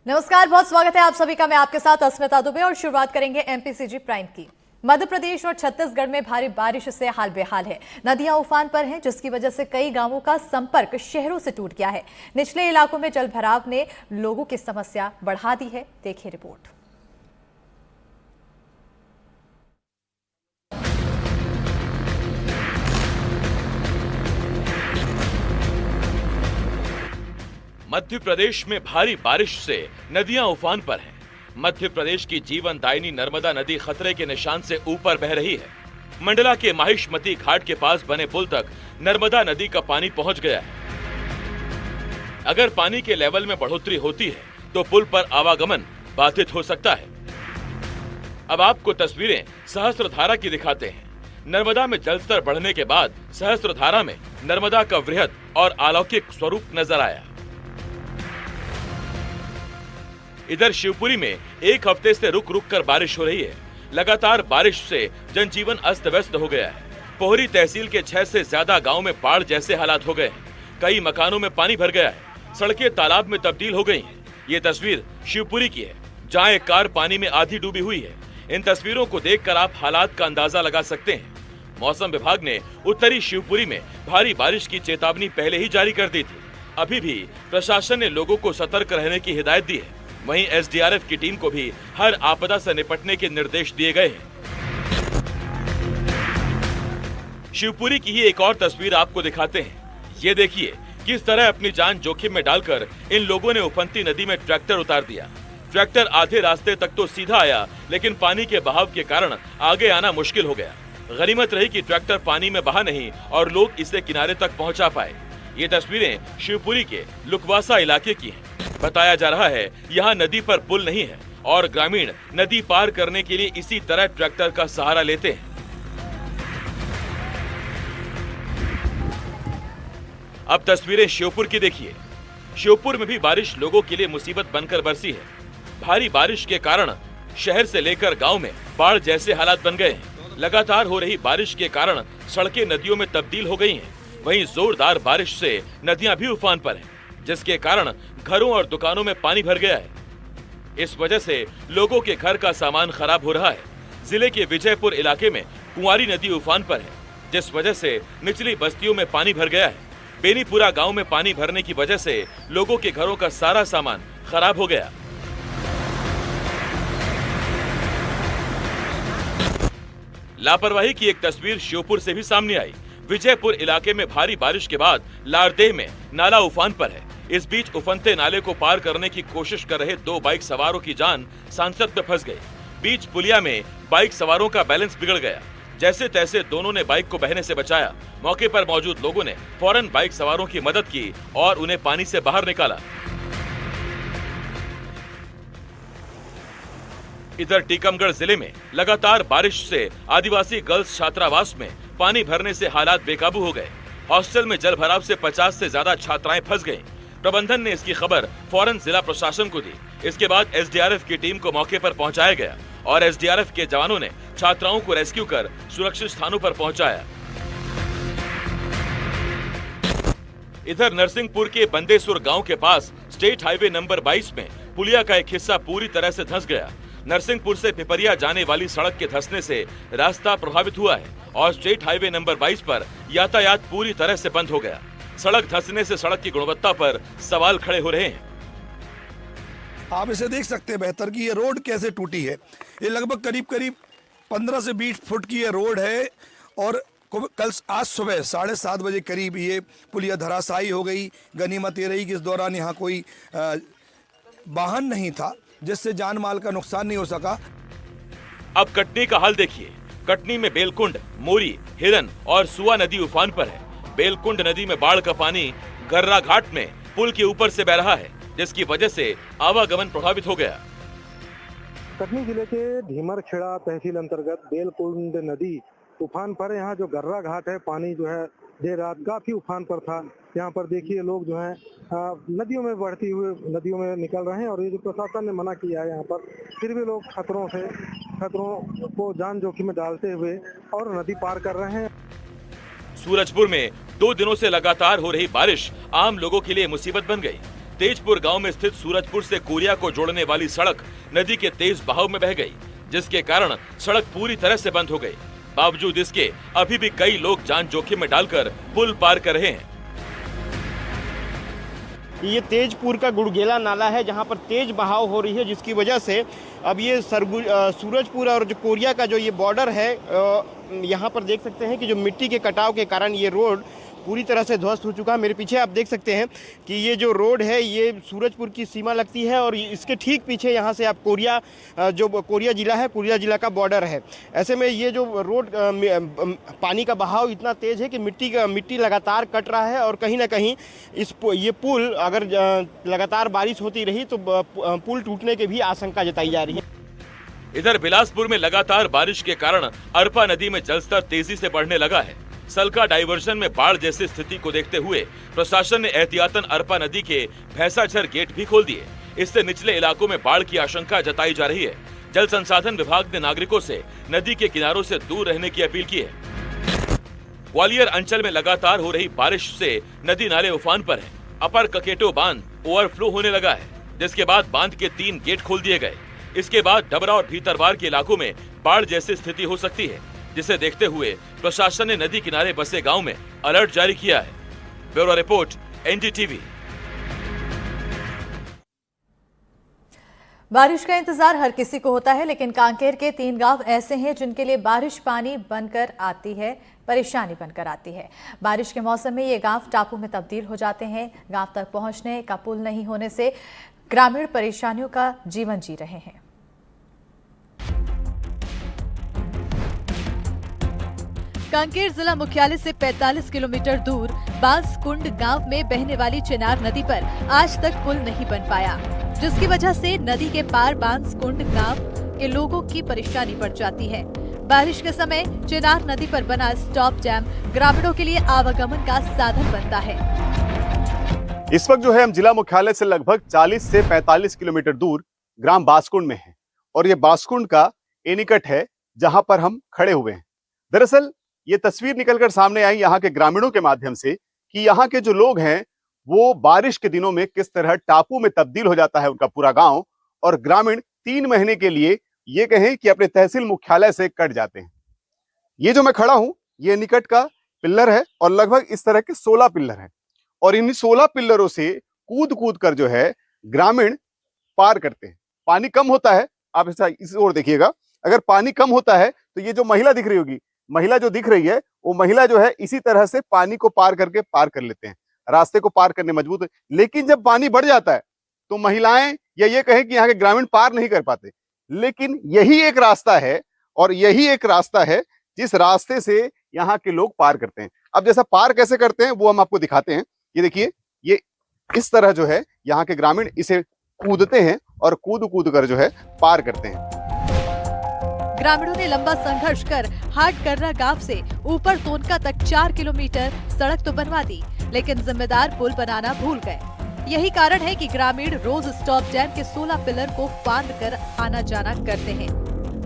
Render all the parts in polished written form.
नमस्कार, बहुत स्वागत है आप सभी का। मैं आपके साथ अस्मिता दुबे और शुरुआत करेंगे एमपीसीजी प्राइम की। मध्य प्रदेश और छत्तीसगढ़ में भारी बारिश से हाल बेहाल है। नदियां उफान पर हैं, जिसकी वजह से कई गांवों का संपर्क शहरों से टूट गया है। निचले इलाकों में जलभराव ने लोगों की समस्या बढ़ा दी है। देखिए रिपोर्ट। मध्य प्रदेश में भारी बारिश से नदियां उफान पर हैं। मध्य प्रदेश की जीवनदायिनी नर्मदा नदी खतरे के निशान से ऊपर बह रही है। मंडला के माहिष्मती घाट के पास बने पुल तक नर्मदा नदी का पानी पहुंच गया है। अगर पानी के लेवल में बढ़ोतरी होती है तो पुल पर आवागमन बाधित हो सकता है। अब आपको तस्वीरें सहस्त्रधारा की दिखाते हैं। नर्मदा में जलस्तर बढ़ने के बाद सहस्त्रधारा में नर्मदा का वृहद और अलौकिक स्वरूप नजर आया। इधर शिवपुरी में एक हफ्ते से रुक रुक कर बारिश हो रही है। लगातार बारिश से जनजीवन अस्त व्यस्त हो गया है। पोहरी तहसील के 6 से ज्यादा गांव में बाढ़ जैसे हालात हो गए हैं। कई मकानों में पानी भर गया है। सड़कें तालाब में तब्दील हो गई हैं। ये तस्वीर शिवपुरी की है, जहां एक कार पानी में आधी डूबी हुई है। इन तस्वीरों को देखकर आप हालात का अंदाजा लगा सकते हैं। मौसम विभाग ने उत्तरी शिवपुरी में भारी बारिश की चेतावनी पहले ही जारी कर दी थी। अभी भी प्रशासन ने लोगों को सतर्क रहने की हिदायत दी है। वहीं एसडीआरएफ की टीम को भी हर आपदा से निपटने के निर्देश दिए गए हैं। शिवपुरी की ही एक और तस्वीर आपको दिखाते हैं। ये देखिए किस तरह अपनी जान जोखिम में डालकर इन लोगों ने उफनती नदी में ट्रैक्टर उतार दिया। ट्रैक्टर आधे रास्ते तक तो सीधा आया, लेकिन पानी के बहाव के कारण आगे आना मुश्किल हो गया। गनीमत रही कि ट्रैक्टर पानी में बहा नहीं और लोग इसे किनारे तक पहुंचा पाए। ये तस्वीरें शिवपुरी के लुकवासा इलाके की हैं। बताया जा रहा है यहाँ नदी पर पुल नहीं है और ग्रामीण नदी पार करने के लिए इसी तरह ट्रैक्टर का सहारा लेते हैं। अब तस्वीरें श्योपुर की देखिए। श्योपुर में भी बारिश लोगों के लिए मुसीबत बनकर बरसी है। भारी बारिश के कारण शहर से लेकर गांव में बाढ़ जैसे हालात बन गए हैं। लगातार हो रही बारिश के कारण सड़कें नदियों में तब्दील हो गई हैं। वहीं जोरदार बारिश से नदियां भी उफान पर हैं, जिसके कारण घरों और दुकानों में पानी भर गया है। इस वजह से लोगों के घर का सामान खराब हो रहा है। जिले के विजयपुर इलाके में कुंवारी नदी उफान पर है, जिस वजह से निचली बस्तियों में पानी भर गया है। बेनीपुरा गांव में पानी भरने की वजह से लोगों के घरों का सारा सामान खराब हो गया। लापरवाही की एक तस्वीर श्योपुर से भी सामने आई। विजयपुर इलाके में भारी बारिश के बाद लारदेह में नाला उफान पर है। इस बीच उफनते नाले को पार करने की कोशिश कर रहे 2 बाइक सवारों की जान सांसद में फंस गई। बीच पुलिया में बाइक सवारों का बैलेंस बिगड़ गया। जैसे तैसे दोनों ने बाइक को बहने से बचाया। मौके पर मौजूद लोगों ने फौरन बाइक सवारों की मदद की और उन्हें पानी से बाहर निकाला। इधर टीकमगढ़ जिले में लगातार बारिश से आदिवासी गर्ल्स छात्रावास में पानी भरने से हालात बेकाबू हो गए। हॉस्टल में जलभराव से 50 से ज्यादा छात्राएं फंस गईं। प्रबंधन ने इसकी खबर फौरन जिला प्रशासन को दी। इसके बाद एसडीआरएफ की टीम को मौके पर पहुंचाया गया और एसडीआरएफ के जवानों ने छात्राओं को रेस्क्यू कर सुरक्षित स्थानों पर पहुंचाया। इधर नरसिंहपुर के बंदेसुर गांव के पास स्टेट हाईवे नंबर 22 में पुलिया का एक हिस्सा पूरी तरह से धंस गया। नरसिंहपुर से पिपरिया जाने वाली सड़क के धंसने से रास्ता प्रभावित हुआ है और स्टेट हाईवे नंबर 22 पर यातायात पूरी तरह से बंद हो गया। सड़क धंसने से सड़क की गुणवत्ता पर सवाल खड़े हो रहे हैं। आप इसे देख सकते हैं बेहतर कि ये रोड कैसे टूटी है। ये लगभग करीब 15 से 20 फुट की ये रोड है और कल आज सुबह 7:30 बजे करीब ये पुलिया धराशायी हो गई। गनीमत ये रही कि इस दौरान यहाँ कोई वाहन नहीं था, जिससे जान माल का नुकसान नहीं हो सका। अब कटनी का हाल देखिए। कटनी में बेलकुंड, मोरी, हिरन और सुआ नदी उफान पर है। बेलकुंड नदी में बाढ़ का पानी गर्रा घाट में पुल के ऊपर से बह रहा है, जिसकी वजह से आवागमन प्रभावित हो गया। कटनी जिले के धीमरखेड़ा तहसील अंतर्गत बेलकुंड नदी उफान पर। यहाँ जो गर्रा घाट है, पानी जो है देर रात काफी उफान पर था। यहाँ पर देखिए लोग जो है नदियों में बढ़ती हुए नदियों में निकल रहे हैं और ये जो प्रशासन ने मना किया है यहाँ पर, फिर भी लोग खतरों को जान जोखिम में डालते हुए और नदी पार कर रहे हैं। सूरजपुर में 2 दिनों से लगातार हो रही बारिश आम लोगों के लिए मुसीबत बन गई। तेजपुर गांव में स्थित सूरजपुर से कोरिया को जोड़ने वाली सड़क नदी के तेज बहाव में बह गई, जिसके कारण सड़क पूरी तरह से बंद हो गई। बावजूद इसके अभी भी कई लोग जान जोखिम में डालकर पुल पार कर रहे हैं। ये तेजपुर का गुड़गेला नाला है जहाँ पर तेज बहाव हो रही है, जिसकी वजह से अब ये सूरजपुर और जो कोरिया का जो ये बॉर्डर है, यहाँ पर देख सकते हैं कि जो मिट्टी के कटाव के कारण ये रोड पूरी तरह से ध्वस्त हो चुका है। मेरे पीछे आप देख सकते हैं कि ये जो रोड है ये सूरजपुर की सीमा लगती है और इसके ठीक पीछे यहाँ से आप कोरिया, जो कोरिया जिला है, कोरिया जिला का बॉर्डर है। ऐसे में ये जो रोड पानी का बहाव इतना तेज है कि मिट्टी लगातार कट रहा है और कहीं ना कहीं ये पुल अगर लगातार बारिश होती रही तो पुल टूटने की भी आशंका जताई जा रही है। इधर बिलासपुर में लगातार बारिश के कारण अरपा नदी में जलस्तर तेजी से बढ़ने लगा है। सलका डाइवर्जन में बाढ़ जैसी स्थिति को देखते हुए प्रशासन ने एहतियातन अरपा नदी के भैंसाझर गेट भी खोल दिए। इससे निचले इलाकों में बाढ़ की आशंका जताई जा रही है। जल संसाधन विभाग ने नागरिकों से नदी के किनारों से दूर रहने की अपील की है। ग्वालियर अंचल में लगातार हो रही बारिश से नदी नाले उफान पर है। अपर ककेटो बांध ओवरफ्लो होने लगा है, जिसके बाद बांध के 3 गेट खोल दिए गए। इसके बाद डबरा और भीतरवार के इलाकों में बाढ़ जैसी स्थिति हो सकती है, जिसे देखते हुए प्रशासन ने नदी किनारे बसे गांव में अलर्ट जारी किया है। Bureau report, NDTV. बारिश का इंतजार हर किसी को होता है, लेकिन कांकेर के 3 गांव ऐसे हैं जिनके लिए बारिश पानी बनकर आती है, परेशानी बनकर आती है। बारिश के मौसम में ये गांव टापू में तब्दील हो जाते हैं। गांव तक पहुंचने का पुल नहीं होने से ग्रामीण परेशानियों का जीवन जी रहे हैं। कांकेर जिला मुख्यालय से 45 किलोमीटर दूर बांसकुंड गांव में बहने वाली चिनार नदी पर आज तक पुल नहीं बन पाया, जिसकी वजह से नदी के पार बांसकुंड गांव के लोगों की परेशानी बढ़ जाती है। बारिश के समय चिनार नदी पर बना स्टॉप डैम ग्रामीणों के लिए आवागमन का साधन बनता है। इस वक्त जो है हम जिला मुख्यालय से लगभग 40 से 45 किलोमीटर दूर ग्राम बांसकुंड में हैं और ये बांसकुंड का एनीकट है जहां पर हम खड़े हुए हैं। दरअसल ये तस्वीर निकलकर सामने आई यहाँ के ग्रामीणों के माध्यम से कि यहाँ के जो लोग हैं वो बारिश के दिनों में किस तरह टापू में तब्दील हो जाता है उनका पूरा गांव, और ग्रामीण 3 महीने के लिए ये कहें कि अपने तहसील मुख्यालय से कट जाते हैं। ये जो मैं खड़ा हूं ये निकट का पिल्लर है और लगभग इस तरह के 16 पिल्लर हैं और इन 16 पिल्लरों से कूद कूद कर जो है ग्रामीण पार करते हैं। पानी कम होता है, आप इस ओर देखिएगा, अगर पानी कम होता है तो ये जो महिला दिख रही होगी, महिला जो दिख रही है वो महिला जो है इसी तरह से पानी को पार करके पार कर लेते हैं, रास्ते को पार करने मजबूत है। लेकिन जब पानी बढ़ जाता है तो महिलाएं या ये कहें कि यहाँ के ग्रामीण पार नहीं कर पाते। लेकिन यही एक रास्ता है और यही एक रास्ता है जिस रास्ते से यहाँ के लोग पार करते हैं। अब जैसा पार कैसे करते हैं वो हम आपको दिखाते हैं। ये देखिए, ये इस तरह जो है यहाँ के ग्रामीण इसे कूदते हैं और कूद कूद कर जो है पार करते हैं। ग्रामीणों ने लंबा संघर्ष कर हाट कर्रा गांव से ऊपर तोनका तक 4 किलोमीटर सड़क तो बनवा दी, लेकिन जिम्मेदार पुल बनाना भूल गए। यही कारण है कि ग्रामीण रोज स्टॉप डैम के 16 पिलर को फांद कर आना जाना करते हैं।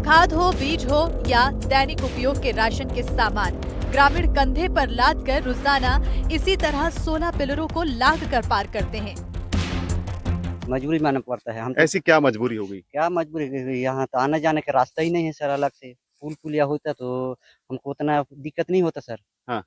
खाद हो, बीज हो या दैनिक उपयोग के राशन के सामान ग्रामीण कंधे पर लाद कर रोजाना इसी तरह 16 पिलरों को लाद कर पार करते हैं। मजबूरी मानना पड़ता है। हम तो ऐसी क्या मजबूरी हो गई? क्या मजबूरी, यहाँ तो आने जाने का रास्ता ही नहीं है सर। अलग से पुल पुलिया होता तो हमको उतना दिक्कत नहीं होता सर। हाँ।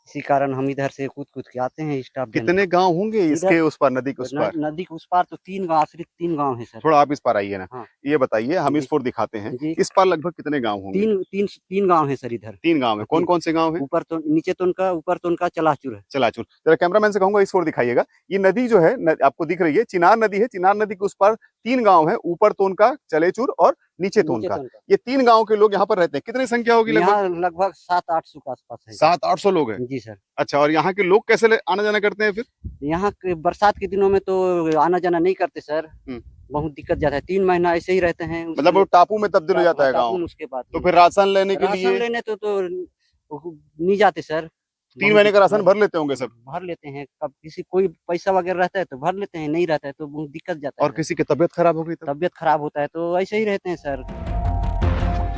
इसी कारण हम इधर से कूद कूद के आते हैं। स्टाफ कितने गांव होंगे इसके उस पार, नदी के उस पार? नदी के उस पार तो 3 गांव, सिर्फ 3 गांव है सर। थोड़ा आप इस पार आइए ना। हाँ। ये बताइए, हम इस पर दिखाते हैं, इस पार लगभग कितने गांव होंगे? 3 गांव है सर इधर। 3 गांव है। कौन कौन से गांव है? ऊपर तो, नीचे तो उनका, ऊपर तो उनका चलाचुर है। चलाचुर। जरा कैमरामैन से कहूंगा इस ओर दिखाइएगा। ये नदी जो है आपको दिख रही है, चिनार नदी है। चिनार नदी के उस पार 3 गांव है, ऊपर तोनका, चलेचुर और नीचे तोनका। ये 3 गांव के लोग यहाँ पर रहते हैं। कितनी संख्या होगी? लगभग 700-800 के आसपास है। 700-800 लोग हैं जी सर। अच्छा, और यहाँ के लोग कैसे आना जाना करते हैं फिर? यहाँ के बरसात के दिनों में तो आना जाना नहीं करते सर, बहुत दिक्कत जाता है। 3 महीना ऐसे ही रहते हैं। मतलब वो टापू में तब्दील हो जाता है गाँव। उसके बाद तो फिर राशन लेने के लिए, राशन लेने तो नहीं जाते सर। 3 महीने का राशन भर लेते होंगे सब? भर लेते हैं। कब किसी कोई पैसा वगैरह रहता है तो भर लेते हैं, नहीं रहता है तो बहुत दिक्कत जाता है। और किसी की तबीयत खराब हो गई तो? तबीयत खराब होता है तो ऐसे ही रहते हैं सर।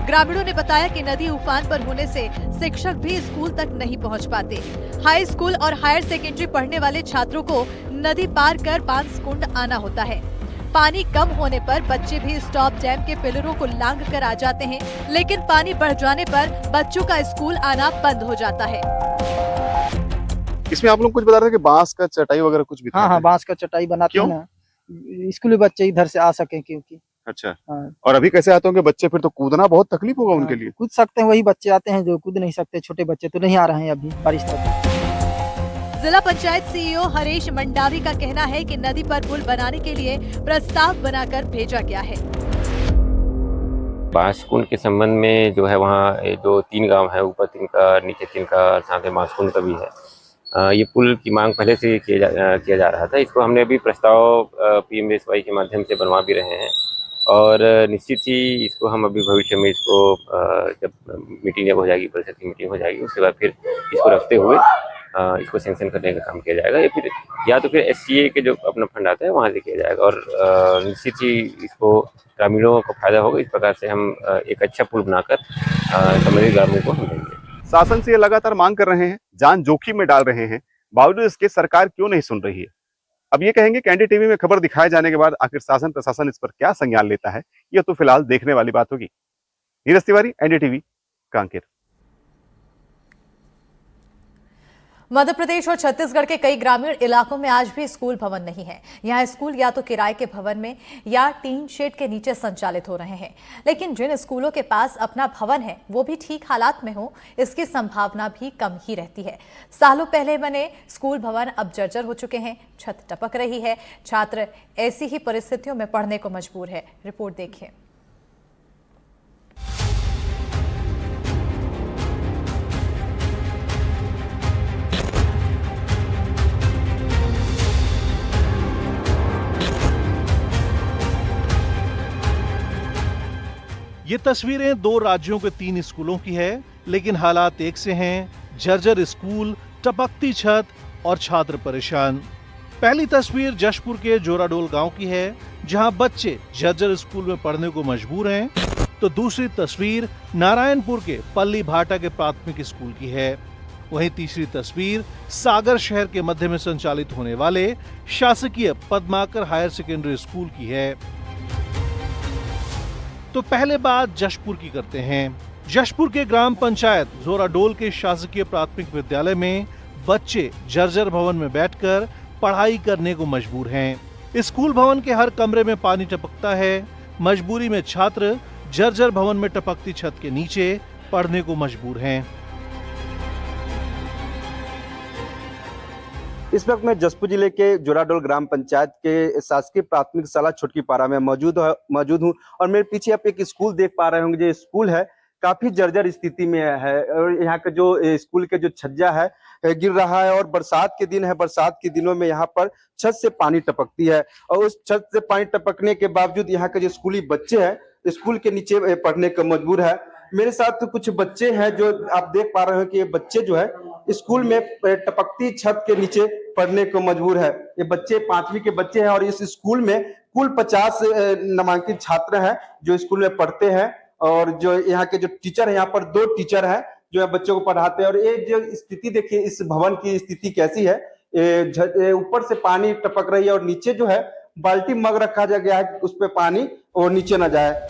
ग्रामीणों ने बताया कि नदी उफान पर होने से शिक्षक भी स्कूल तक नहीं पहुंच पाते। हाई स्कूल और हायर सेकेंडरी पढ़ने वाले छात्रों को नदी पार कर बांसकुंड आना होता है। पानी कम होने पर बच्चे भी स्टॉप डैम के पिलरों को लांघ कर आ जाते हैं, लेकिन पानी बढ़ जाने पर बच्चों का स्कूल आना बंद हो जाता है। इसमें आप लोग कुछ बता रहे थे कि बांस का चटाई वगैरह कुछ भी हाँ, बांस का चटाई बनाते हैं ना, स्कूली बच्चे इधर से आ सके क्योंकि। अच्छा। हाँ। और अभी कैसे आते होंगे बच्चे, फिर तो कूदना बहुत तकलीफ होगा उनके लिए। कूद सकते हैं, वही बच्चे आते हैं जो कूद नहीं सकते, छोटे बच्चे तो नहीं आ रहे हैं अभी बारिश तक। जिला पंचायत सीईओ हरीश मंडावी का कहना है कि नदी पर पुल बनाने के लिए प्रस्ताव बनाकर भेजा गया है। बांसकुंड के संबंध में जो है वहाँ जो 3 गांव है, ऊपर 3 का नीचे 3 का, साथ में बांसकुंड का भी है। ये पुल की मांग पहले से किया जा रहा था। इसको हमने अभी प्रस्ताव PMSY के माध्यम से बनवा भी रहे हैं और निश्चित ही इसको हम अभी भविष्य में इसको जब मीटिंग जब हो जाएगी, परिषद की मीटिंग हो जाएगी, उसके बाद फिर इसको रखते हुए इसको सैंक्शन करने का काम किया जाएगा। या तो फिर SCA के जो अपना फंड आता है वहाँ से किया जाएगा और निश्चित ही इसको ग्रामीणों को फायदा होगा। इस प्रकार से हम एक अच्छा पुल बनाकर संबंधित ग्रामीणों को हम देंगे। शासन से ये लगातार मांग कर रहे हैं, जान जोखिम में डाल रहे हैं, बावजूद इसके सरकार क्यों नहीं सुन रही है। अब ये कहेंगे कि NDTV में खबर दिखाए जाने के बाद आखिर शासन प्रशासन इस पर क्या संज्ञान लेता है, यह तो फिलहाल देखने वाली बात होगी। नीरज तिवारी, NDTV, कांकेर। मध्य प्रदेश और छत्तीसगढ़ के कई ग्रामीण इलाकों में आज भी स्कूल भवन नहीं है। यहाँ स्कूल या तो किराए के भवन में या टीन शेड के नीचे संचालित हो रहे हैं, लेकिन जिन स्कूलों के पास अपना भवन है वो भी ठीक हालात में हो, इसकी संभावना भी कम ही रहती है। सालों पहले बने स्कूल भवन अब जर्जर हो चुके हैं, छत टपक रही है, छात्र ऐसी ही परिस्थितियों में पढ़ने को मजबूर है। रिपोर्ट देखिए। ये तस्वीरें 2 राज्यों के 3 स्कूलों की है, लेकिन हालात एक से हैं। जर्जर स्कूल, टपकती छत और छात्र परेशान। पहली तस्वीर जशपुर के जोराडोल गांव की है, जहां बच्चे जर्जर स्कूल में पढ़ने को मजबूर हैं, तो दूसरी तस्वीर नारायणपुर के पल्ली भाटा के प्राथमिक स्कूल की है। वहीं तीसरी तस्वीर सागर शहर के मध्य में संचालित होने वाले शासकीय पद्माकर हायर सेकेंडरी स्कूल की है। तो पहले बात जशपुर की करते हैं। जशपुर के ग्राम पंचायत जोराडोल के शासकीय प्राथमिक विद्यालय में बच्चे जर्जर भवन में बैठकर पढ़ाई करने को मजबूर हैं। स्कूल भवन के हर कमरे में पानी टपकता है। मजबूरी में छात्र जर्जर भवन में टपकती छत के नीचे पढ़ने को मजबूर हैं। इस वक्त मैं जशपुर जिले के जोराडोल ग्राम पंचायत के शासकीय प्राथमिक शाला छोटकी पारा में मौजूद हूँ और मेरे पीछे आप एक स्कूल देख पा रहे होंगे। जो स्कूल है काफी जर्जर स्थिति में है और यहाँ का जो स्कूल के जो छज्जा है गिर रहा है और बरसात के दिन है। बरसात के दिनों में यहाँ पर छत से पानी टपकती है और उस छत से पानी टपकने के बावजूद यहाँ के जो स्कूली बच्चे हैं स्कूल के नीचे पढ़ने को मजबूर है। मेरे साथ कुछ बच्चे हैं जो आप देख पा रहे हो कि ये बच्चे जो है स्कूल में टपकती छत के नीचे पढ़ने को मजबूर है। ये बच्चे 5वीं के बच्चे हैं और इस स्कूल में कुल 50 नामांकित छात्र हैं जो स्कूल में पढ़ते हैं और जो यहाँ के जो टीचर है, यहाँ पर 2 टीचर हैं जो बच्चों को पढ़ाते हैं। और ये जो स्थिति देखिए, इस भवन की स्थिति कैसी है। ऊपर से पानी टपक रही है और नीचे जो है बाल्टी मग रखा गया है उस पे पानी और नीचे न जाए।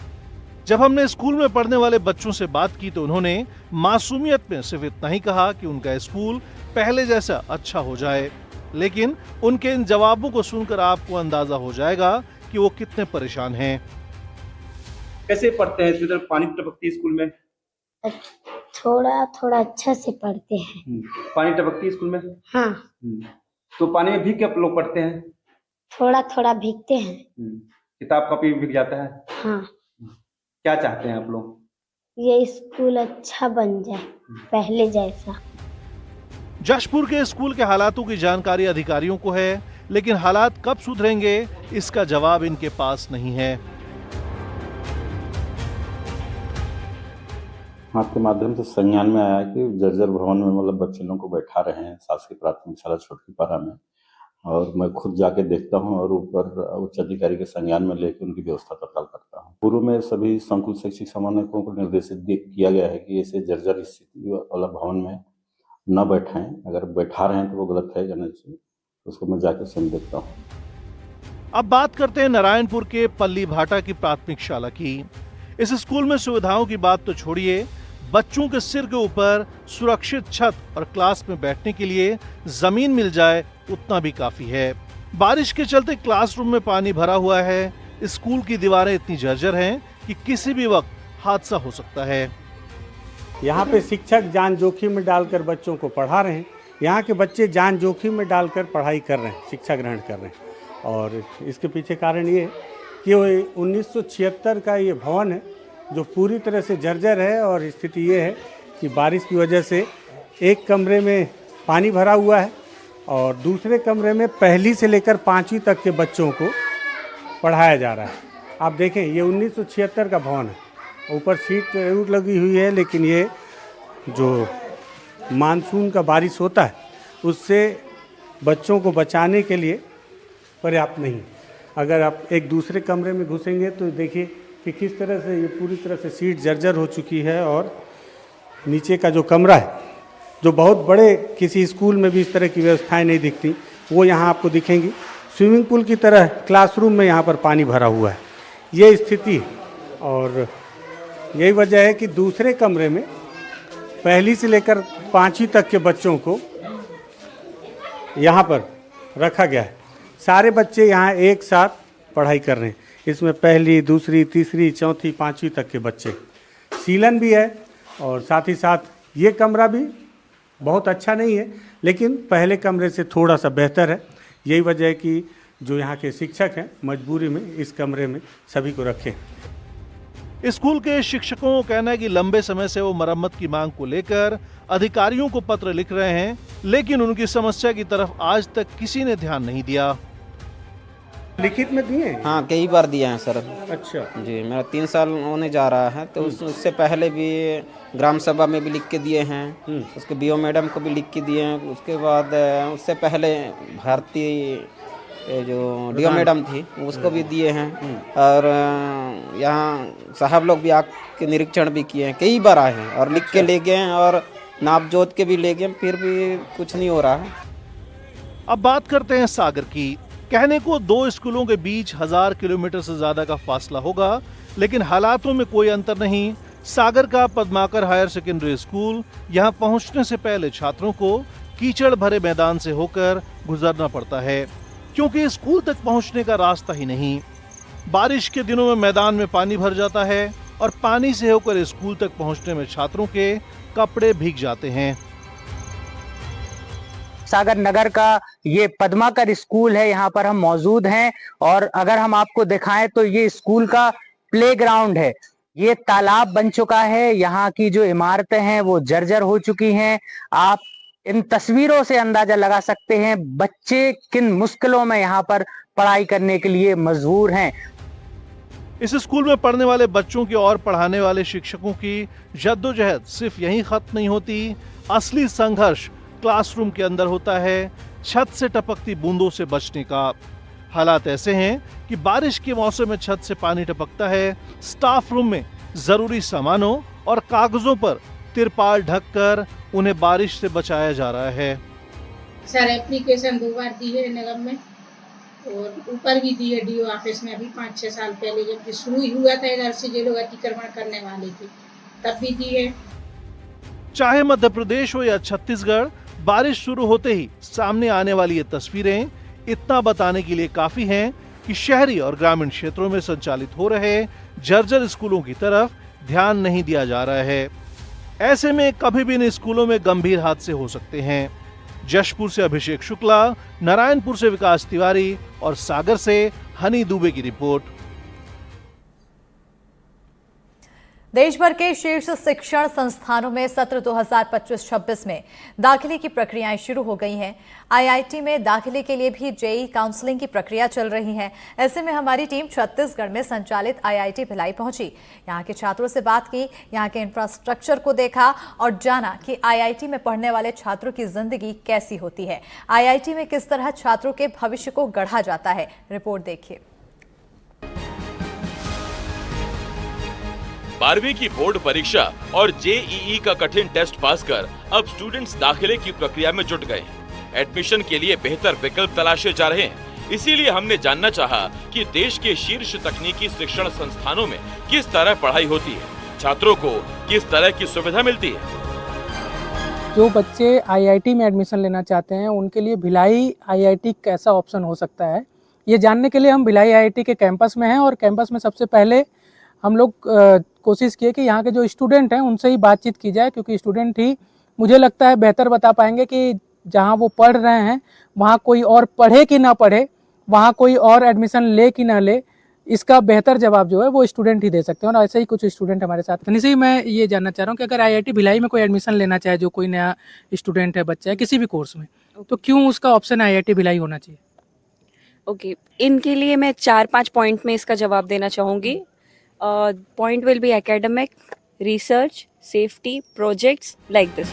जब हमने स्कूल में पढ़ने वाले बच्चों से बात की तो उन्होंने मासूमियत में सिर्फ इतना ही कहा कि उनका स्कूल पहले जैसा अच्छा हो जाए, लेकिन उनके इन जवाबों को सुनकर आपको अंदाजा हो जाएगा कि वो कितने परेशान हैं। कैसे पढ़ते हैं? इधर पानी टपकती है स्कूल में? थोड़ा थोड़ा अच्छा से पढ़ते हैं। पानी टपकती है स्कूल में? हाँ। तो पानी में भीग के आप लोग पढ़ते हैं? थोड़ा थोड़ा भीगते हैं। किताब कॉपी भीग जाता है? हाँ। क्या चाहते हैं आप लोग? ये स्कूल अच्छा बन जाए पहले जैसा। जशपुर के स्कूल के हालातों की जानकारी अधिकारियों को है, लेकिन हालात कब सुधरेंगे इसका जवाब इनके पास नहीं है। आपके माध्यम से संज्ञान में आया कि जर्जर भवन में मतलब बच्चे लोगों को बैठा रहे हैं शासकीय प्राथमिक शाला छोटकी पारा में, और मैं खुद जाके देखता हूं और ऊपर उच्च अधिकारी के संज्ञान में लेकर उनकी व्यवस्था तत्काल करता हूं। पूर्व में सभी संकुल शैक्षिक समन्वयकों को निर्देशित किया गया है कि ऐसे जर्जर स्थिति वाला भवन में न बैठाएं। अगर बैठा रहे हैं तो वो गलत है या नहीं, उसको मैं जाकर स्वयं देखता हूँ। अब बात करते हैं नारायणपुर के पल्ली भाटा की प्राथमिक शाला की। इस स्कूल में सुविधाओं की बात तो छोड़िए, बच्चों के सिर के ऊपर सुरक्षित छत और क्लास में बैठने के लिए जमीन मिल जाए उतना भी काफी है। बारिश के चलते क्लासरूम में पानी भरा हुआ है। स्कूल की दीवारें इतनी जर्जर हैं कि किसी भी वक्त हादसा हो सकता है। यहाँ पे शिक्षक जान जोखिम में डालकर बच्चों को पढ़ा रहे हैं। यहाँ के बच्चे जान जोखिम में डालकर पढ़ाई कर रहे हैं, शिक्षा ग्रहण कर रहे हैं। और इसके पीछे कारण ये कि वो 1976 का ये भवन है जो पूरी तरह से जर्जर है। और स्थिति ये है कि बारिश की वजह से एक कमरे में पानी भरा हुआ है और दूसरे कमरे में पहली से लेकर 5वीं तक के बच्चों को पढ़ाया जा रहा है। आप देखें, ये 1976 का भवन है, ऊपर सीट जरूर लगी हुई है, लेकिन ये जो मानसून का बारिश होता है उससे बच्चों को बचाने के लिए पर्याप्त नहीं। अगर आप एक दूसरे कमरे में घुसेंगे तो देखिए कि किस तरह से ये पूरी तरह से सीट जर्जर हो चुकी है। और नीचे का जो कमरा है, जो बहुत बड़े किसी स्कूल में भी इस तरह की व्यवस्थाएं नहीं दिखती, वो यहाँ आपको दिखेंगी। स्विमिंग पूल की तरह क्लासरूम में यहाँ पर पानी भरा हुआ है, ये स्थिति है। और यही वजह है कि दूसरे कमरे में पहली से लेकर 5वीं तक के बच्चों को यहाँ पर रखा गया है। सारे बच्चे यहाँ एक साथ पढ़ाई कर रहे हैं। इसमें पहली, दूसरी, तीसरी, चौथी, 5वीं तक के बच्चे। सीलन भी है और साथ ही साथ ये कमरा भी बहुत अच्छा नहीं है, लेकिन पहले कमरे से थोड़ा सा बेहतर है। यही वजह है कि जो यहाँ के शिक्षक हैं मजबूरी में इस कमरे में सभी को रखें। स्कूल के शिक्षकों का कहना है कि लंबे समय से वो मरम्मत की मांग को लेकर अधिकारियों को पत्र लिख रहे हैं, लेकिन उनकी समस्या की तरफ आज तक किसी ने ध्यान नहीं दिया। लिखित में दिए? हाँ, कई बार दिए हैं सर। अच्छा जी, मेरा 3 साल होने जा रहा है, तो उससे पहले भी ग्राम सभा में भी लिख के दिए हैं, उसके बीओ मैडम को भी लिख के दिए हैं। उसके बाद उससे पहले भारतीय जो डीओ मैडम थी उसको भी दिए हैं। और यहाँ साहब लोग भी आके निरीक्षण भी किए हैं, कई बार आए हैं और लिख के ले गए हैं और नाप जोत के भी ले गए, फिर भी कुछ नहीं हो रहा है। अब बात करते हैं सागर की। कहने को 2 स्कूलों के बीच 1000 किलोमीटर से ज्यादा का फासला होगा, लेकिन हालातों में कोई अंतर नहीं। सागर का पद्माकर हायर सेकेंडरी स्कूल, यहाँ पहुंचने से पहले छात्रों को कीचड़ भरे मैदान से होकर गुजरना पड़ता है, क्योंकि स्कूल तक पहुंचने का रास्ता ही नहीं। बारिश के दिनों में मैदान में पानी भर जाता है और पानी से होकर स्कूल तक पहुंचने में छात्रों के कपड़े भीग जाते हैं। सागर नगर का ये पद्माकर स्कूल है, यहाँ पर हम मौजूद हैं। और अगर हम आपको दिखाएं तो ये स्कूल का प्लेग्राउंड है, ये तालाब बन चुका है। यहाँ की जो इमारतें हैं वो जर्जर हो चुकी हैं। आप इन तस्वीरों से अंदाजा लगा सकते हैं बच्चे किन मुश्किलों में यहाँ पर पढ़ाई करने के लिए मजबूर हैं। इस स्कूल में पढ़ने वाले बच्चों की और पढ़ाने वाले शिक्षकों की जद्दोजहद सिर्फ यहीं खत्म नहीं होती। असली संघर्ष क्लासरूम के अंदर होता है, छत से टपकती बूंदों से बचने का। हालात ऐसे हैं कि बारिश के मौसम में छत से पानी टपकता है। स्टाफ रूम में जरूरी सामानों और कागजों पर तिरपाल ढककर उन्हें बारिश से बचाया जा रहा है। सर एप्लीकेशन 2 बार दी है निगम में और ऊपर भी दी है डीओ ऑफिस में। अभी 5-6 साल पहले जब शुरू हुआ था इधर से जो लोग अतिक्रमण करने वाले थे तब भी दी है। चाहे मध्य प्रदेश हो या छत्तीसगढ़, बारिश शुरू होते ही सामने आने वाली ये तस्वीरें इतना बताने के लिए काफी हैं कि शहरी और ग्रामीण क्षेत्रों में संचालित हो रहे जर्जर स्कूलों की तरफ ध्यान नहीं दिया जा रहा है। ऐसे में कभी भी इन स्कूलों में गंभीर हादसे हो सकते हैं। जशपुर से अभिषेक शुक्ला, नारायणपुर से विकास तिवारी और सागर से हनी दुबे की रिपोर्ट। देश भर के शीर्ष शिक्षण संस्थानों में सत्र 2025-26 में दाखिले की प्रक्रियाएं शुरू हो गई हैं। आईआईटी में दाखिले के लिए भी जेईई काउंसलिंग की प्रक्रिया चल रही है। ऐसे में हमारी टीम छत्तीसगढ़ में संचालित आईआईटी भिलाई पहुंची, यहां के छात्रों से बात की, यहां के इंफ्रास्ट्रक्चर को देखा और जाना कि आईआईटी में पढ़ने वाले छात्रों की जिंदगी कैसी होती है, आईआईटी में किस तरह छात्रों के भविष्य को गढ़ा जाता है। रिपोर्ट देखिए। 12वीं की बोर्ड परीक्षा और JEE का कठिन टेस्ट पास कर अब स्टूडेंट्स दाखिले की प्रक्रिया में जुट गए हैं। एडमिशन के लिए बेहतर विकल्प तलाशे जा रहे हैं। इसीलिए हमने जानना चाहा कि देश के शीर्ष तकनीकी शिक्षण संस्थानों में किस तरह पढ़ाई होती है, छात्रों को किस तरह की सुविधा मिलती है। जो बच्चे IIT में एडमिशन लेना चाहते हैं उनके लिए भिलाई IIT कैसा ऑप्शन हो सकता है, ये जानने के लिए हम भिलाई IIT के कैंपस में हैं। और कैंपस में सबसे पहले हम लोग कोशिश किए कि यहाँ के जो स्टूडेंट हैं उनसे ही बातचीत की जाए, क्योंकि स्टूडेंट ही मुझे लगता है बेहतर बता पाएंगे कि जहाँ वो पढ़ रहे हैं वहाँ कोई और पढ़े कि ना पढ़े, वहाँ कोई और एडमिशन ले कि ना ले, इसका बेहतर जवाब जो है वो स्टूडेंट ही दे सकते हैं। और ऐसे ही कुछ स्टूडेंट हमारे साथ हैं। इसी मैं ये जानना चाह रहा हूँ कि अगर IIT भिलाई में कोई एडमिशन लेना चाहे, जो कोई नया स्टूडेंट है, बच्चा है किसी भी कोर्स में, तो क्यों उसका ऑप्शन IIT भिलाई होना चाहिए? ओके, इनके लिए मैं 4-5 पॉइंट में इसका जवाब देना चाहूँगी। Point will be academic, research, safety, projects like this.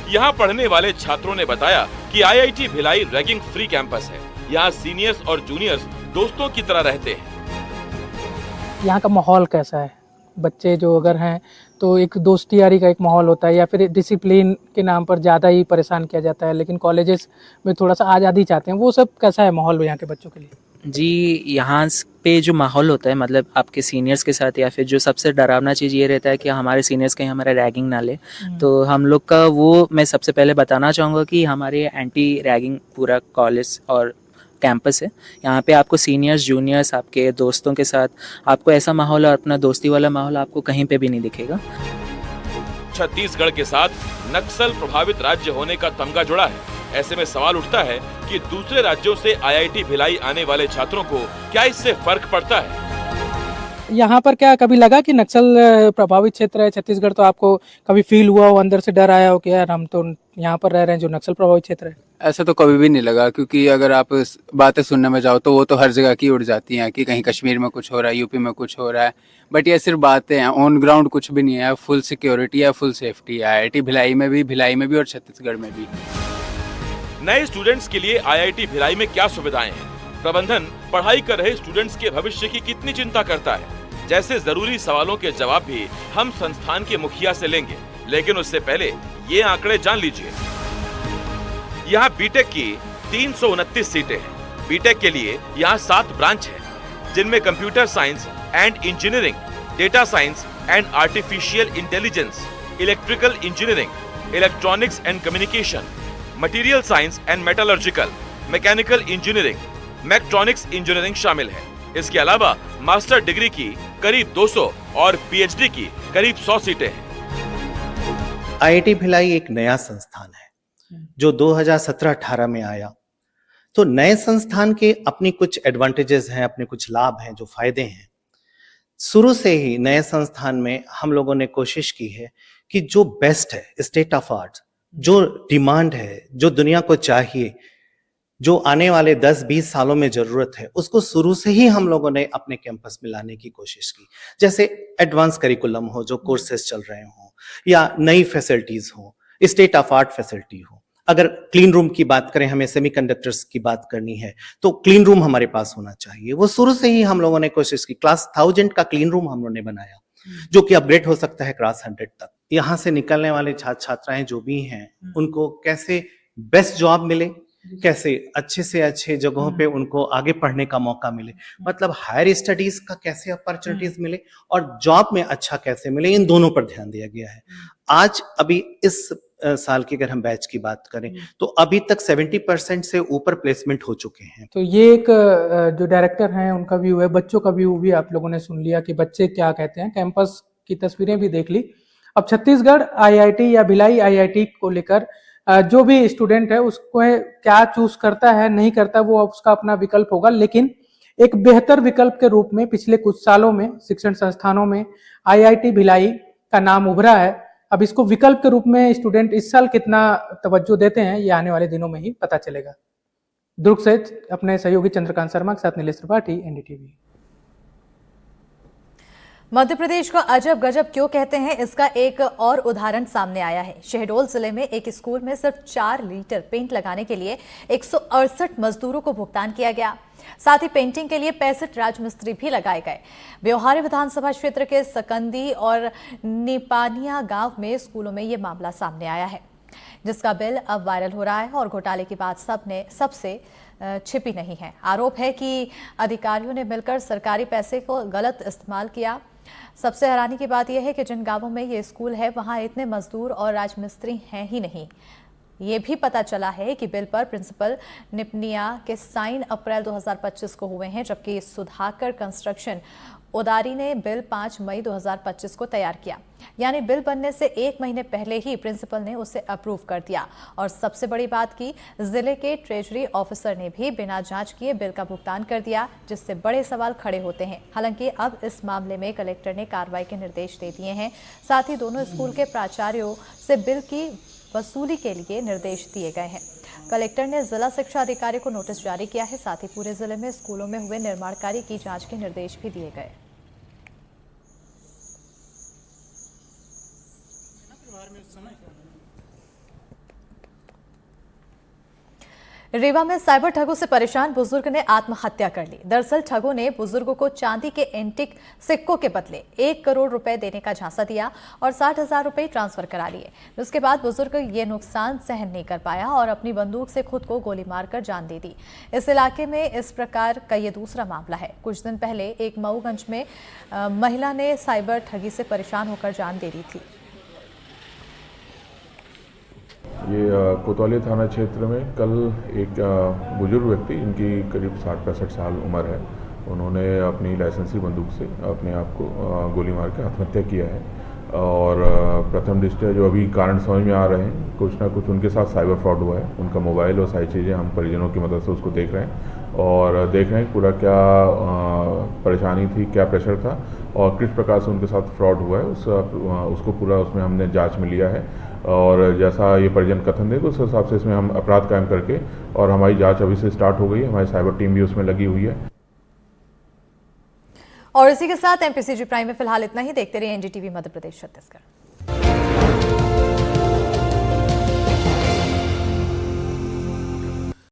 यहाँ पढ़ने वाले छात्रों ने बताया कि IIT Bhilai ragging free campus है। यहाँ सीनियर्स और जूनियर्स दोस्तों की तरह रहते हैं। यहाँ का माहौल कैसा है? बच्चे जो अगर हैं तो एक दोस्ती यारी का एक माहौल होता है, या फिर डिसिप्लिन के नाम पर ज़्यादा ही परेशान किया जाता है, लेकिन कॉलेजेस में थोड़ा सा आज़ादी चाहते हैं, वो सब कैसा है माहौल यहाँ के बच्चों के लिए? जी, यहाँ पे जो माहौल होता है, मतलब आपके सीनियर्स के साथ, या फिर जो सबसे डरावना चीज़ ये रहता है कि हमारे सीनियर्स कहीं हमारा रैगिंग ना ले, तो हम लोग का वो मैं सबसे पहले बताना चाहूँगा कि हमारे एंटी रैगिंग पूरा कॉलेज और कैंपस है। यहाँ पे आपको सीनियर्स, जूनियर्स, आपके दोस्तों के साथ आपको ऐसा माहौल और अपना दोस्ती वाला माहौल आपको कहीं पे भी नहीं दिखेगा। छत्तीसगढ़ के साथ नक्सल प्रभावित राज्य होने का तमगा जुड़ा है। ऐसे में सवाल उठता है कि दूसरे राज्यों से IIT भिलाई आने वाले छात्रों को क्या इससे फर्क पड़ता है? यहाँ पर क्या कभी लगा कि नक्सल प्रभावित क्षेत्र है छत्तीसगढ़, तो आपको कभी फील हुआ हो, अंदर से डर आया हो कि यार हम तो यहाँ पर रह रहे हैं जो नक्सल प्रभावित क्षेत्र है? ऐसा तो कभी भी नहीं लगा, क्योंकि अगर आप बातें सुनने में जाओ तो वो तो हर जगह की उड़ जाती हैं कि कहीं कश्मीर में कुछ हो रहा है, यूपी में कुछ हो रहा है, बट ये सिर्फ बातें हैं। ऑन ग्राउंड कुछ भी नहीं है। फुल सिक्योरिटी है, फुल सेफ्टी है IIT भिलाई में भी और छत्तीसगढ़ में भी। नए स्टूडेंट्स के लिए IIT भिलाई में क्या सुविधाएं हैं? प्रबंधन पढ़ाई कर रहे स्टूडेंट्स के भविष्य की कितनी चिंता करता है? जैसे जरूरी सवालों के जवाब भी हम संस्थान के मुखिया से लेंगे, लेकिन उससे पहले ये आंकड़े जान लीजिए। यहाँ बीटेक की 329 सीटें हैं। बीटेक के लिए यहाँ 7 ब्रांच हैं, जिनमें computer science and engineering, data science and artificial intelligence, electrical engineering, electronics and communication, material science and metallurgical, mechanical engineering, mechatronics engineering शामिल है। इसके अलावा मास्टर डिग्री की करीब 200 और PhD की करीब 100 सीटें हैं। IIT भिलाई एक नया संस्थान है जो 2017-18 में आया। तो नए संस्थान के अपनी कुछ एडवांटेजेस हैं, अपने कुछ लाभ हैं, जो फायदे हैं। शुरू से ही नए संस्थान में हम लोगों ने कोशिश की है कि जो बेस्ट है, स्टेट ऑफ आर्ट, जो डिमांड है, जो दुनिया को चाहिए, जो आने वाले 10-20 सालों में जरूरत है, उसको शुरू से ही हम लोगों ने अपने कैंपस में लाने की कोशिश की। जैसे एडवांस करिकुलम हो, जो कोर्सेज चल रहे हो, या नई फैसिलिटीज हो, स्टेट ऑफ आर्ट फैसिलिटी हो। अगर क्लीन रूम की बात करें, हमें सेमीकंडक्टर्स की बात करनी है, तो क्लीन रूम हमारे पास होना चाहिए। वो शुरू से ही हम लोगों ने कोशिश की। क्लास 1000 का क्लीन रूम हम लोगों ने बनाया, जो कि अपग्रेड हो सकता है क्लास 100 तक। यहाँ से निकलने वाले छात्र छात्राएं जो भी हैं, उनको कैसे बेस्ट जॉब मिले, कैसे अच्छे से अच्छे जगहों पे उनको आगे पढ़ने का मौका मिले, मतलब हायर स्टडीज का कैसे अपॉर्चुनिटीज मिले और जॉब में अच्छा कैसे मिले, इन दोनों पर ध्यान दिया गया है। आज अभी इस साल की अगर हम बैच की बात करें तो अभी तक 70% से ऊपर प्लेसमेंट हो चुके हैं। तो ये एक जो डायरेक्टर हैं उनका व्यू है, बच्चों का व्यू भी आप लोगों ने सुन लिया कि बच्चे क्या कहते हैं, कैंपस की तस्वीरें भी देख ली। अब छत्तीसगढ़ IIT या भिलाई IIT को लेकर जो भी स्टूडेंट है उसको क्या चूज करता है नहीं करता, वो उसका अपना विकल्प होगा, लेकिन एक बेहतर विकल्प के रूप में पिछले कुछ सालों में शिक्षण संस्थानों में IIT भिलाई का नाम उभरा है। अब इसको विकल्प के रूप में स्टूडेंट इस साल कितना तवज्जो देते हैं, ये आने वाले दिनों में ही पता चलेगा। दुर्ग से अपने सहयोगी चंद्रकांत शर्मा के साथ नीलेश त्रिपाठी, NDTV। मध्य प्रदेश को अजब गजब क्यों कहते हैं, इसका एक और उदाहरण सामने आया है। शहडोल जिले में एक स्कूल में सिर्फ 4 लीटर पेंट लगाने के लिए 168 मजदूरों को भुगतान किया गया। साथ ही पेंटिंग के लिए 65 राजमिस्त्री भी लगाए गए। ब्योहारी विधानसभा क्षेत्र के सकंदी और निपानिया गांव में स्कूलों में ये मामला सामने आया है, जिसका बिल अब वायरल हो रहा है और घोटाले की बात सबसे छिपी नहीं है। आरोप है कि अधिकारियों ने मिलकर सरकारी पैसे को गलत इस्तेमाल किया। सबसे हैरानी की बात यह है कि जिन गांवों में ये स्कूल है वहां इतने मजदूर और राजमिस्त्री हैं ही नहीं। ये भी पता चला है कि बिल पर प्रिंसिपल निपनिया के साइन अप्रैल 2025 को हुए हैं, जबकि सुधाकर कंस्ट्रक्शन उदारी ने बिल 5 मई 2025 को तैयार किया। यानी बिल बनने से 1 महीने पहले ही प्रिंसिपल ने उसे अप्रूव कर दिया। और सबसे बड़ी बात की, जिले के ट्रेजरी ऑफिसर ने भी बिना जांच किए बिल का भुगतान कर दिया, जिससे बड़े सवाल खड़े होते हैं। हालांकि अब इस मामले में कलेक्टर ने कार्रवाई के निर्देश दे दिए हैं। साथ ही दोनों स्कूल के प्राचार्यों से बिल की वसूली के लिए निर्देश दिए गए हैं। कलेक्टर ने जिला शिक्षा अधिकारी को नोटिस जारी किया है। साथ ही पूरे जिले में स्कूलों में हुए निर्माण कार्य की जांच के निर्देश भी दिए गए। रीवा में साइबर ठगों से परेशान बुजुर्ग ने आत्महत्या कर ली। दरअसल ठगों ने बुजुर्ग को चांदी के एंटिक सिक्कों के बदले 1 करोड़ रुपए देने का झांसा दिया और 60,000 रुपए ट्रांसफर करा लिए। उसके बाद बुजुर्ग ये नुकसान सहन नहीं कर पाया और अपनी बंदूक से खुद को गोली मारकर जान दे दी। इस इलाके में इस प्रकार का ये दूसरा मामला है। कुछ दिन पहले एक मऊगंज में महिला ने साइबर ठगी से परेशान होकर जान दे दी थी। ये कोतवाली थाना क्षेत्र में कल एक बुजुर्ग व्यक्ति, इनकी करीब 60-65 साल उम्र है, उन्होंने अपनी लाइसेंसी बंदूक से अपने आप को गोली मार के आत्महत्या किया है। और प्रथम दृष्टया जो अभी कारण समझ में आ रहे हैं, कुछ ना कुछ उनके साथ साइबर फ्रॉड हुआ है। उनका मोबाइल और सारी चीज़ें हम परिजनों की मदद से उसको देख रहे हैं और देख रहे हैं पूरा क्या परेशानी थी, क्या प्रेशर था और किस प्रकार से उनके साथ फ्रॉड हुआ है, उसको पूरा उसमें हमने जांच में लिया है। और जैसा ये परिजन कथन दे तो उस हिसाब से इसमें हम अपराध कायम करके, और हमारी जांच अभी से स्टार्ट हो गई है, हमारी साइबर टीम भी उसमें लगी हुई है। और इसी के साथ एमपीसीजी प्राइम में फिलहाल इतना ही। देखते रहिए एनडीटीवी मध्य प्रदेश छत्तीसगढ़।